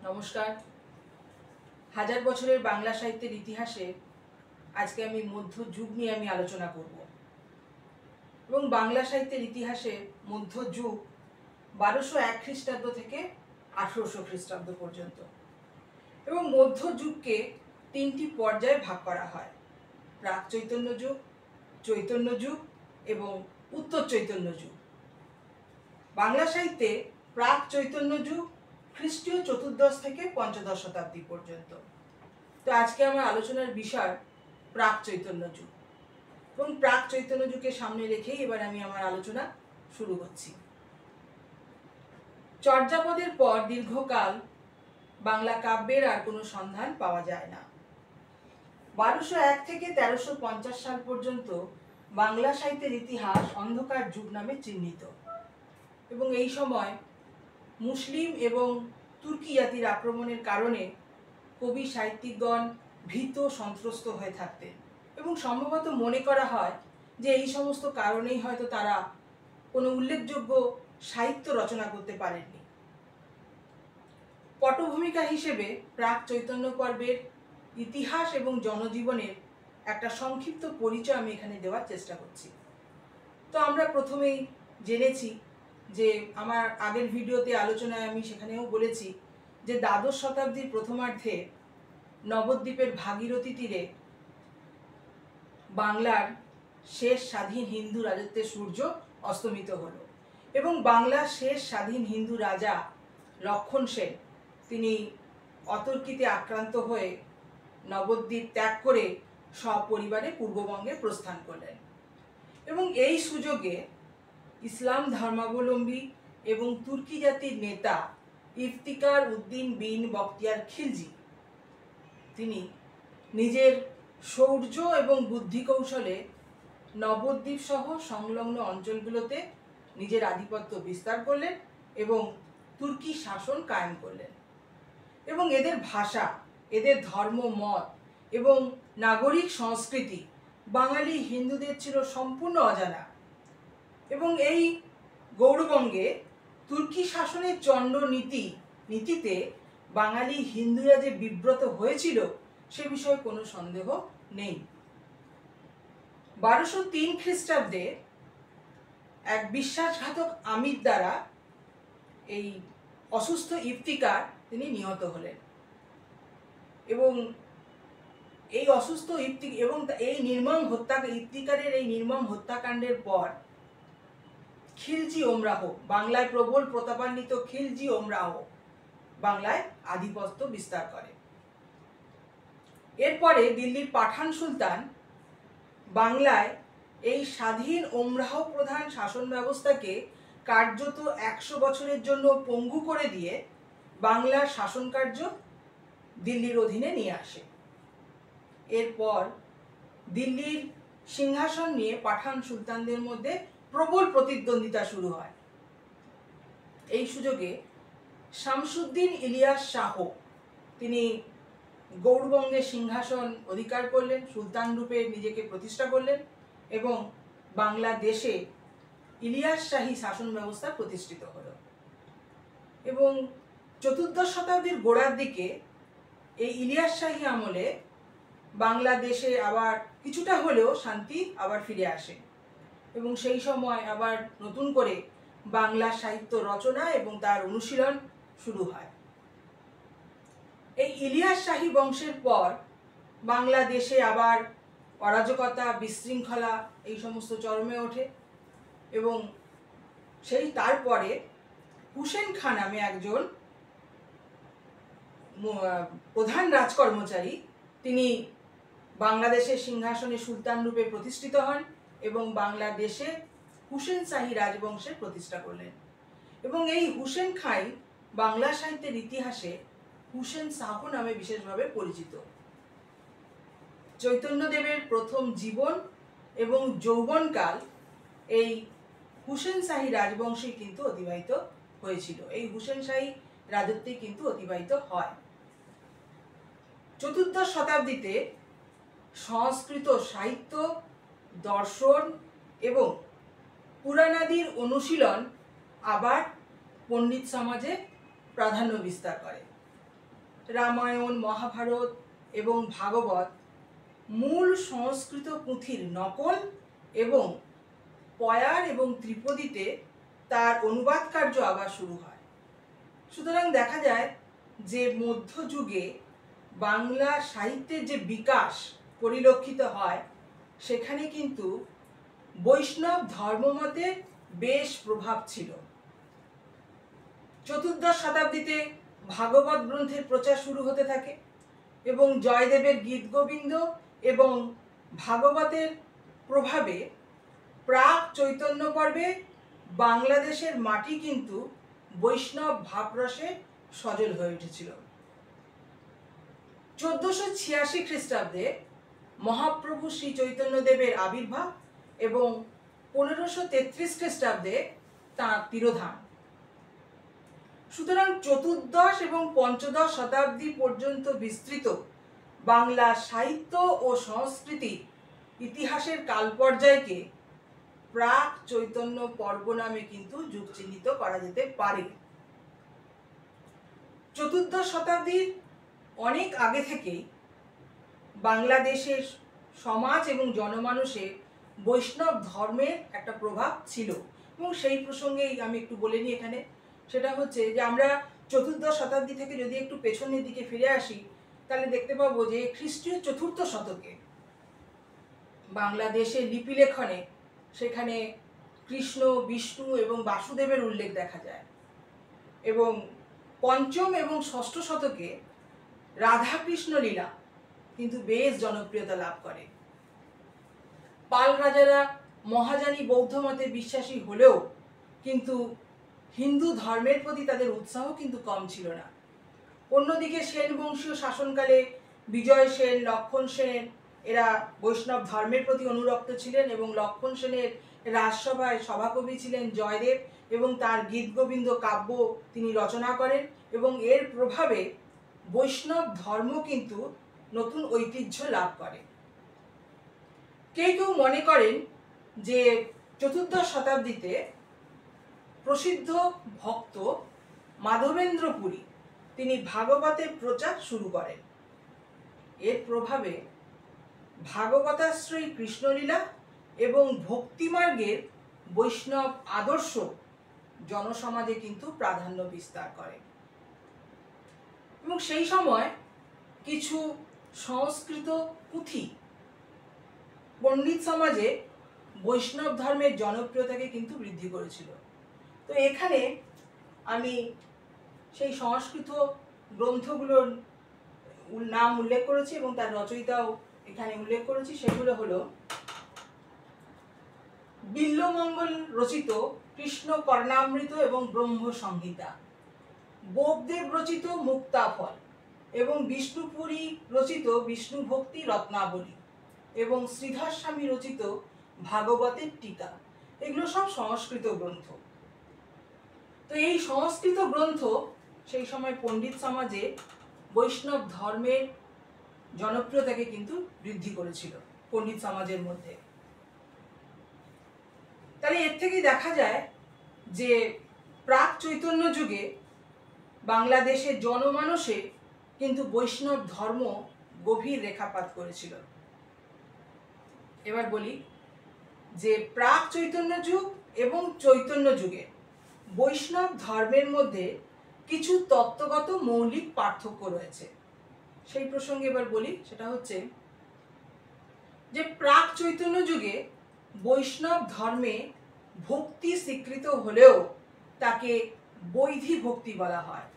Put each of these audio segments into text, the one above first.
নমস্কার। হাজার বছরের বাংলা সাহিত্যের ইতিহাসে আজকে আমি মধ্যযুগ নিয়ে আলোচনা করব। এবং বাংলা সাহিত্যের ইতিহাসে মধ্যযুগ 1201 খ্রিস্টাব্দ থেকে 1800 খ্রিস্টাব্দ পর্যন্ত। এবং মধ্যযুগকে তিনটি পর্যায়ে ভাগ করা হয়: প্রাক চৈতন্য যুগ, চৈতন্য যুগ এবং উত্তর চৈতন্য যুগ। বাংলা সাহিত্যে প্রাক চৈতন্য যুগ খ্রিস্টীয় চতুর্দশ থেকে পঞ্চদশ শতাব্দী পর্যন্ত। তো আজকে আমার আলোচনার বিষয় প্রাক চৈতন্য যুগ, এবং প্রাক চৈতন্য যুগকে সামনে রেখেই এবার আমি আমার আলোচনা শুরু করছি। চর্যাপদের পর দীর্ঘকাল বাংলা কাব্যের আর কোনো সন্ধান পাওয়া যায় না। 1201 থেকে 1350 সাল পর্যন্ত বাংলা সাহিত্যের ইতিহাস অন্ধকার যুগ নামে চিহ্নিত। এবং এই সময় মুসলিম এবং তুর্কি জাতির আক্রমণের কারণে কবি সাহিত্যিকগণ ভীত সন্ত্রস্ত হয়ে থাকতেন, এবং সম্ভবত মনে করা হয় যে এই সমস্ত কারণেই হয়তো তারা কোনো উল্লেখযোগ্য সাহিত্য রচনা করতে পারেননি। পটভূমিকা হিসেবে প্রাক চৈতন্য পর্বের ইতিহাস এবং জনজীবনের একটা সংক্ষিপ্ত পরিচয় আমি এখানে দেওয়ার চেষ্টা করছি। তো আমরা প্রথমেই জেনেছি যে আমার আগের ভিডিওতে আলোচনায় আমি সেখানেও বলেছি যে দ্বাদশ শতাব্দীর প্রথমার্ধে নবদ্বীপের ভাগীরথী তীরে বাংলার শেষ স্বাধীন হিন্দু রাজত্বের সূর্য অস্তমিত হলো, এবং বাংলার শেষ স্বাধীন হিন্দু রাজা লক্ষণ সেন তিনি অতর্কিতে আক্রান্ত হয়ে নবদ্বীপ ত্যাগ করে সপরিবারে পূর্ববঙ্গে প্রস্থান করলেন। এবং এই সুযোগে ইসলাম ধর্মাবলম্বী এবং তুর্কি জাতির নেতা ইফতিকার উদ্দিন বিন বখতিয়ার খিলজি তিনি নিজের শৌর্য এবং বুদ্ধি কৌশলে নবদ্বীপ সহ সংলগ্ন অঞ্চলগুলোতে নিজের আধিপত্য বিস্তার করলেন এবং তুর্কি শাসন কায়েম করলেন। এবং এদের ভাষা, এদের ধর্ম মত এবং নাগরিক সংস্কৃতি বাঙালি হিন্দুদের ছিল সম্পূর্ণ অজানা। এবং এই গৌড়বঙ্গে তুর্কি শাসনের চণ্ড নীতিতে বাঙালি হিন্দুরা যে বিব্রত হয়েছিল সে বিষয়ে কোনো সন্দেহ নেই। 1203 খ্রিস্টাব্দে এক বিশ্বাসঘাতক আমির দ্বারা এই অসুস্থ ইফতিকার তিনি নিহত হলেন। এবং এই অসুস্থ ইফতিকারের এই নির্মম হত্যাকাণ্ডের পর খিলজি ওমরাহ, বাংলায় প্রবল প্রতাপান্বিত খিলজি ওমরাহ বাংলায় আধিপত্য বিস্তার করে। এরপরে দিল্লির পাঠান সুলতান বাংলায় এই স্বাধীন ওমরাহ প্রধান শাসন ব্যবস্থাকে কার্যত 100 বছরের জন্য পঙ্গু করে দিয়ে বাংলার শাসন কার্য দিল্লির অধীনে নিয়ে আসে। এরপর দিল্লির সিংহাসন নিয়ে পাঠান সুলতানদের মধ্যে প্রবল প্রতিদ্বন্দ্বিতা শুরু হয়। এই সুযোগে শামসুদ্দিন ইলিয়াস শাহ তিনি গৌড়বঙ্গের সিংহাসন অধিকার করলেন, সুলতান রূপে নিজেকে প্রতিষ্ঠা করলেন, এবং বাংলাদেশে ইলিয়াস শাহী শাসন ব্যবস্থা প্রতিষ্ঠিত হলো। এবং চতুর্দশ শতাব্দীর গোড়ার দিকে এই ইলিয়াস শাহী আমলে বাংলাদেশে আবার কিছুটা হলেও শান্তি আবার ফিরে আসে, এবং সেই সময় আবার নতুন করে বাংলা সাহিত্য রচনা এবং তার অনুশীলন শুরু হয়। এই ইলিয়াস শাহী বংশের পর বাংলাদেশে আবার অরাজকতা, বিশৃঙ্খলা এই সমস্ত চরমে ওঠে, এবং তারপরে হুসেন খান নামে একজন প্রধান রাজকর্মচারী তিনি বাংলাদেশের সিংহাসনে সুলতান রূপে প্রতিষ্ঠিত হন এবং বাংলাদেশে হুসেন শাহী রাজবংশের প্রতিষ্ঠা করলেন। এবং এই হুসেন খাই বাংলা সাহিত্যের ইতিহাসে হুসেন শাহ নামে বিশেষভাবে পরিচিত। চৈতন্যদেবের প্রথম জীবন এবং যৌবনকাল এই হুসেন শাহী রাজবংশে কিন্তু অতিবাহিত হয়েছিল, এই হুসেন শাহী রাজত্বে কিন্তু অতিবাহিত হয়। চতুর্দশ শতাব্দীতে সংস্কৃত সাহিত্য, দর্শন এবং পুরাণাদির অনুশীলন আবার পণ্ডিত সমাজে প্রাধান্য বিস্তার করে। রামায়ণ, মহাভারত এবং ভাগবত মূল সংস্কৃত পুঁথির নকল এবং পয়ার এবং ত্রিপদীতে তার অনুবাদ কার্য আবার শুরু হয়। সুতরাং দেখা যায় যে মধ্যযুগে বাংলা সাহিত্যের যে বিকাশ পরিলক্ষিত হয় সেখানে কিন্তু বৈষ্ণব ধর্মমতের বেশ প্রভাব ছিল। চতুর্দশ শতাব্দীতে ভাগবত গ্রন্থের প্রচার শুরু হতে থাকে এবং জয়দেবের গীত গোবিন্দ এবং ভাগবতের প্রভাবে প্রাক চৈতন্য পর্বে বাংলাদেশের মাটি কিন্তু বৈষ্ণব ভাবরসে সজল হয়ে উঠেছিল। 1486 খ্রিস্টাব্দে মহাপ্রভু শ্রী চৈতন্যদেবের আবির্ভাব এবং 1533 খ্রিস্টাব্দে তাঁর তিরোধান। সুতরাং চতুর্দশ এবং পঞ্চদশ শতাব্দী পর্যন্ত বিস্তৃত বাংলা সাহিত্য ও সংস্কৃতি ইতিহাসের কাল পর্যায়কে প্রাক চৈতন্য পর্ব নামে কিন্তু যুগ চিহ্নিত করা যেতে পারে। চতুর্দশ শতাব্দীর অনেক আগে থেকেই বাংলাদেশের সমাজ এবং জনমানুষে বৈষ্ণব ধর্মের একটা প্রভাব ছিল এবং সেই প্রসঙ্গেই আমি একটু বলে নিই এখানে। সেটা হচ্ছে যে আমরা চতুর্দশ শতাব্দী থেকে যদি একটু পেছনের দিকে ফিরে আসি তাহলে দেখতে পাবো যে খ্রিস্টীয় চতুর্থ শতকে বাংলাদেশের লিপিলেখনে সেখানে কৃষ্ণ, বিষ্ণু এবং বাসুদেবের উল্লেখ দেখা যায় এবং পঞ্চম এবং ষষ্ঠ শতকে রাধাকৃষ্ণ লীলা কিন্তু বেশ জনপ্রিয়তা লাভ করে। পাল রাজারা মহাযানী বৌদ্ধ মতে বিশ্বাসী হলেও কিন্তু হিন্দু ধর্মের প্রতি তাদের উৎসাহ কিন্তু কম ছিল না। অন্যদিকে সেন বংশীয় শাসনকালে বিজয় সেন, লক্ষণ সেন এরা বৈষ্ণব ধর্মের প্রতি অনুরক্ত ছিলেন এবং লক্ষণ সেনের রাজসভায় সভাকবি ছিলেন জয়দেব এবং তার গীত গোবিন্দ কাব্য তিনি রচনা করেন এবং এর প্রভাবে বৈষ্ণব ধর্ম কিন্তু নতুন ঐতিহ্য লাভ করে। কেউ কেউ মনে করেন যে চতুর্দশ শতাব্দীতে প্রসিদ্ধ ভক্ত মাধবেন্দ্র পুরী তিনি ভাগবতের প্রচার শুরু করেন। এর প্রভাবে ভাগবতাশ্রয়ী কৃষ্ণলীলা এবং ভক্তিমার্গের বৈষ্ণব আদর্শ জনসমাজে কিন্তু প্রাধান্য বিস্তার করে এবং সেই সময় কিছু সংস্কৃত পুঁথি পণ্ডিত সমাজে বৈষ্ণব ধর্মের জনপ্রিয়তাকে কিন্তু বৃদ্ধি করেছিল। তো এখানে আমি সেই সংস্কৃত গ্রন্থগুলোর নাম উল্লেখ করেছি এবং তার রচয়িতাও এখানে উল্লেখ করেছি। সেগুলো হলো বিল্বমঙ্গল রচিত কৃষ্ণ কর্ণামৃত এবং ব্রহ্ম সংহিতা, বোপদেব রচিত মুক্তাফল এবং বিষ্ণুপুরী রচিত বিষ্ণু ভক্তি রত্নাবলী এবং শ্রীধর স্বামী রচিত ভাগবতের টিকা। এগুলো সব সংস্কৃত গ্রন্থ। তো এই সংস্কৃত গ্রন্থ সেই সময় পণ্ডিত সমাজে বৈষ্ণব ধর্মের জনপ্রিয়তাকে কিন্তু বৃদ্ধি করেছিল পণ্ডিত সমাজের মধ্যে। তাহলে এর থেকেই দেখা যায় যে প্রাক চৈতন্য যুগে বাংলাদেশের জনমানসে কিন্তু বৈষ্ণব ধর্ম গভীর রেখাপাত করেছিল। এবার বলি যে প্রাক চৈতন্য যুগ এবং চৈতন্য যুগে বৈষ্ণব ধর্মের মধ্যে কিছু তত্ত্বগত মৌলিক পার্থক্য রয়েছে। সেই প্রসঙ্গে এবার বলি, সেটা হচ্ছে যে প্রাক চৈতন্য যুগে বৈষ্ণব ধর্মে ভক্তি স্বীকৃত হলেও তাকে বৈধি ভক্তি বলা হয়।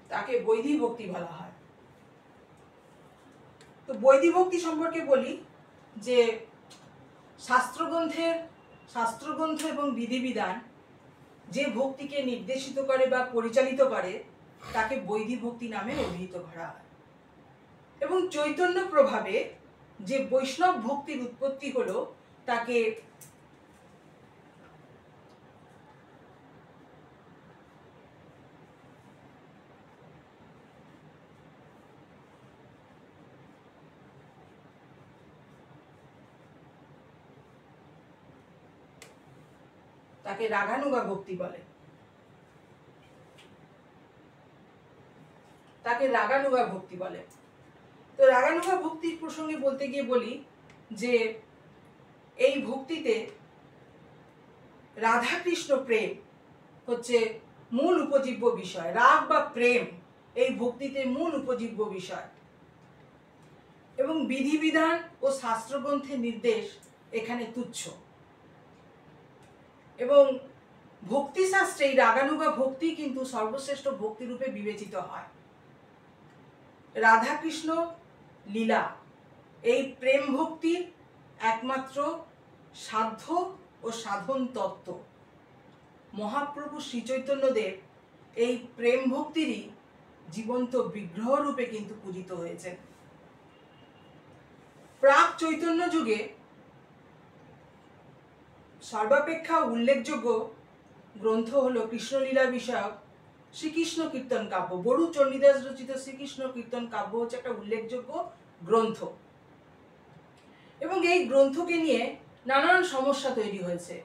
তাকে বৈধি ভক্তি বলা হয়। তো বৈধি ভক্তি সম্পর্কে বলি যে শাস্ত্রগ্রন্থ এবং বিধিবিধান যে ভক্তিকে নির্দেশিত করে বা পরিচালিত করে তাকে বৈধি ভক্তি নামে অভিহিত করা হয় এবং চৈতন্য প্রভাবে যে বৈষ্ণব ভক্তির উৎপত্তি হলো তাকে তাকে রাগানুগা ভক্তি বলে। তাকে রাগানুগা ভক্তি বলে। তো রাগানুগা ভক্তির প্রসঙ্গে বলতে গিয়ে বলি যে এই ভক্তিতে রাধা কৃষ্ণ প্রেম হচ্ছে মূল উপজীব্য বিষয়। রাগ বা প্রেম এই ভক্তিতে মূল উপজীব্য বিষয়, এবং বিধিবিধান ও শাস্ত্রগ্রন্থের নির্দেশ এখানে তুচ্ছ। এবং ভক্তিশাস্ত্রে এই রাগানুগা ভক্তি কিন্তু সর্বশ্রেষ্ঠ ভক্তিরূপে বিবেচিত হয়। রাধাকৃষ্ণ লীলা এই প্রেম ভক্তির একমাত্র সাধ্য ও সাধন তত্ত্ব। মহাপ্রভু শ্রীচৈতন্যদেব এই প্রেম ভক্তিরই জীবন্ত বিগ্রহ রূপে কিন্তু পূজিত হয়েছেন। প্রাক চৈতন্য যুগে সর্বাপেক্ষা উল্লেখযোগ্য গ্রন্থ হলো কৃষ্ণলীলা বিষয়ক শ্রীকৃষ্ণ কীর্তন কাব্য। বড়ু চণ্ডীদাস রচিত শ্রীকৃষ্ণ কীর্তন কাব্য হচ্ছে একটা উল্লেখযোগ্য গ্রন্থ, এবং এই গ্রন্থকে নিয়ে নানান সমস্যা তৈরি হয়েছে।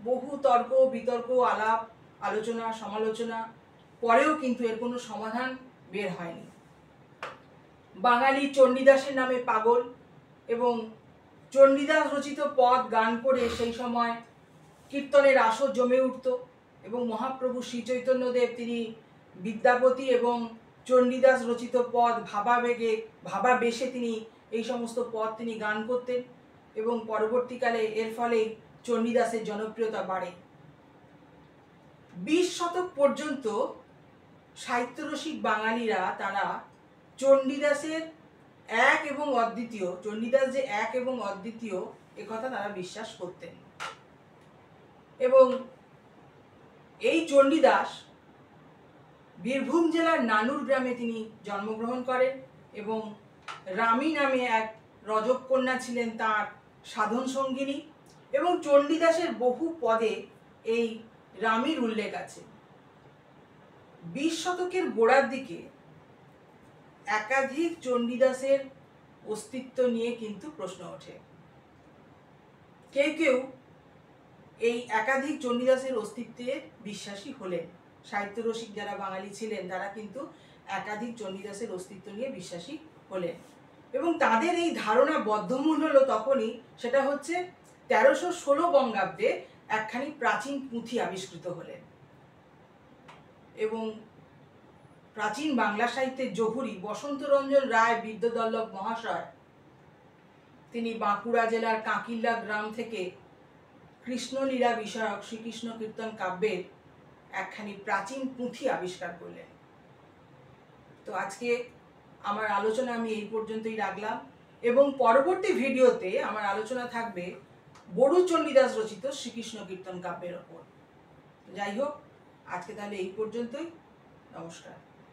বহু তর্ক বিতর্ক, আলাপ আলোচনা সমালোচনা পরেও কিন্তু এর কোনো সমাধান বের হয়নি। বাঙালি চণ্ডীদাসের নামে পাগল, এবং চণ্ডীদাস রচিত পদ গান করে সেই সময় কীর্তনের আসর জমে উঠত, এবং মহাপ্রভু শ্রীচৈতন্যদেব তিনি বিদ্যাপতি এবং চণ্ডীদাস রচিত পদ ভাবাবেশে তিনি এই সমস্ত পদ তিনি গান করতেন, এবং পরবর্তীকালে এর ফলেই চণ্ডীদাসের জনপ্রিয়তা বাড়ে। 20 শতক পর্যন্ত সাহিত্যরসিক বাঙালিরা তারা চণ্ডীদাসের এক এবং অদ্বিতীয়, চণ্ডীদাস যে এক এবং অদ্বিতীয় একথা তারা বিশ্বাস করতেন। এবং এই চণ্ডীদাস বীরভূম জেলার নানুর গ্রামে তিনি জন্মগ্রহণ করেন, এবং রামী নামে এক রজক কন্যা ছিলেন তার সাধন সঙ্গিনী, এবং চণ্ডীদাসের বহু পদে এই রামীর উল্লেখ আছে। 20 শতকের গোড়ার দিকে একাধিক চণ্ডীদাসের অস্তিত্ব নিয়ে কিন্তু প্রশ্ন ওঠে। কেউ কেউ এই একাধিক চণ্ডীদাসের অস্তিত্বে বিশ্বাসী হলেন। সাহিত্যরসিক যারা বাঙালি ছিলেন তারা কিন্তু একাধিক চণ্ডীদাসের অস্তিত্ব নিয়ে বিশ্বাসী হলেন, এবং তাদের এই ধারণা বদ্ধমূল হলো তখনই, সেটা হচ্ছে 1316 বঙ্গাব্দে একখানি প্রাচীন পুঁথি আবিষ্কৃত হলেন। এবং প্রাচীন বাংলা সাহিত্যের জহুরি বসন্তরঞ্জন রায় বিদ্যাদল্লভ মহাশয় তিনি বাঁকুড়া জেলার কাঁকিল্লা গ্রাম থেকে কৃষ্ণলীলা বিষয়ক শ্রীকৃষ্ণ কীর্তন কাব্যের একখানি প্রাচীন পুঁথি আবিষ্কার করলেন। তো আজকে আমার আলোচনা আমি এই পর্যন্তই রাখলাম, এবং পরবর্তী ভিডিওতে আমার আলোচনা থাকবে বড়ু চণ্ডীদাস রচিত শ্রীকৃষ্ণ কীর্তন কাব্যের ওপর। যাই হোক, আজকে তাহলে এই পর্যন্তই। নমস্কার।